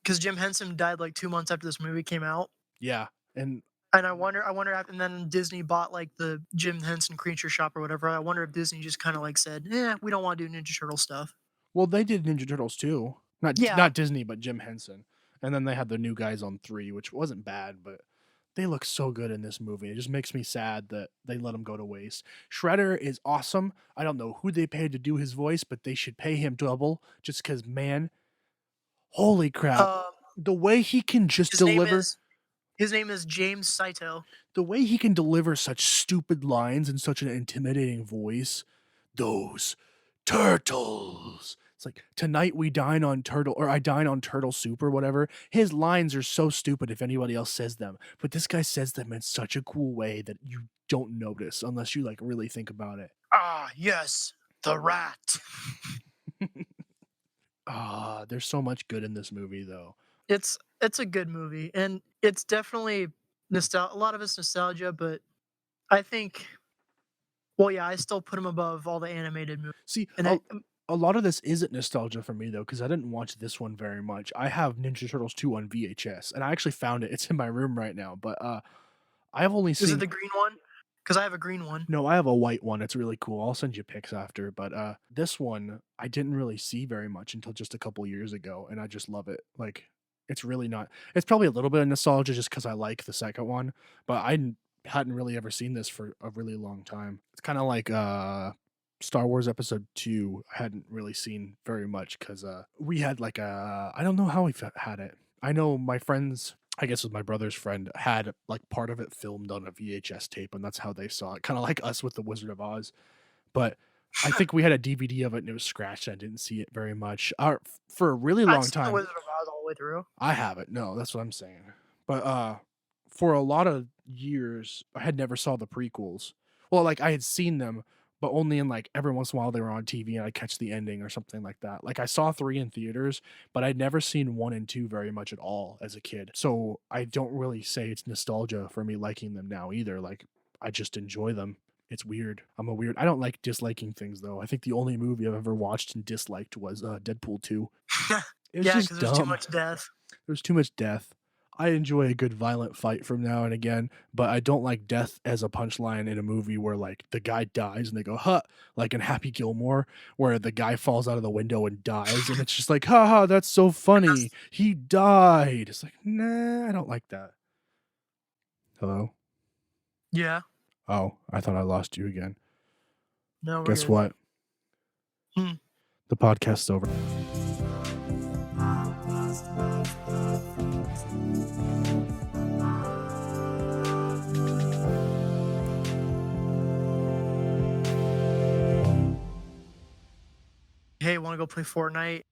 because Jim Henson died like 2 months after this movie came out, Yeah, and and I wonder if and then Disney bought, like, the Jim Henson Creature Shop or whatever. I wonder if Disney just kinda, like, said, "Yeah, we don't wanna do Ninja Turtle stuff." well, they did Ninja Turtles too. Yeah. Not Disney, but Jim Henson. And then they had the new guys on 3, which wasn't bad, but they look so good in this movie. It just makes me sad that they let him go to waste. Shredder is awesome. I don't know who they paid to do his voice, but they should pay him double just cuz man, holy crap. Um, The way he can just his name deliver is his name is James Saito. the way he can deliver such stupid lines in such an intimidating voice. Those turtles. It's like tonight we dine on turtle or I dine on turtle soup or whatever. His lines are so stupid if anybody else says them, but this guy says them in such a cool way that you don't notice unless you like really think about it. Ah, yes, the rat. Ah, there's so much good in this movie though. It's a good movie, and it's definitely a lot of it's nostalgia, but I think well, yeah, I still put him above all the animated movies, See, and I a lot of this isn't nostalgia for me though, because I didn't watch this one very much. I have Ninja Turtles 2 on VHS, and I actually found it. It's in my room right now, but I've only is it seen the green one? Because I have a green one. no, I have a white one. It's really cool. I'll send you pics after, but this one I didn't really see very much until just a couple years ago, and I just love it. Like it's really not. It's probably a little bit of nostalgia just because I like the second one, but hadn't really ever seen this for a really long time. It's kind of like Star Wars Episode 2. I hadn't really seen very much because we had like a I don't know how we had it. I know my friends I guess it was my brother's friend had like part of it filmed on a VHS tape, and that's how they saw it. Kind of like us with the Wizard of Oz. But I think we had a DVD of it and it was scratched. And I didn't see it very much. For a really I've long seen The time, Wizard of Oz all the way through. I haven't. No, that's what I'm saying. But for a lot of years, I had never saw the prequels. Well, like I had seen them, but only in like every once in a while they were on TV and I'd catch the ending or something like that. Like I saw 3 in theaters, but I'd never seen 1 and 2 very much at all as a kid. So I don't really say it's nostalgia for me liking them now either. Like I just enjoy them. It's weird. I don't like disliking things though. I think the only movie I've ever watched and disliked was Deadpool 2. It was Yeah, just because there's too dumb. much death. There's too much death. I enjoy a good violent fight from now and again, but I don't like death as a punchline in a movie where like the guy dies and they go, huh, like in Happy Gilmore, where the guy falls out of the window and dies, and it's just like, haha, that's so funny. That's He died. It's like, nah, I don't like that. Hello? yeah. Oh, I thought I lost you again. No, we're Guess good. what? Hmm. The podcast's over. Hey, wanna go play Fortnite?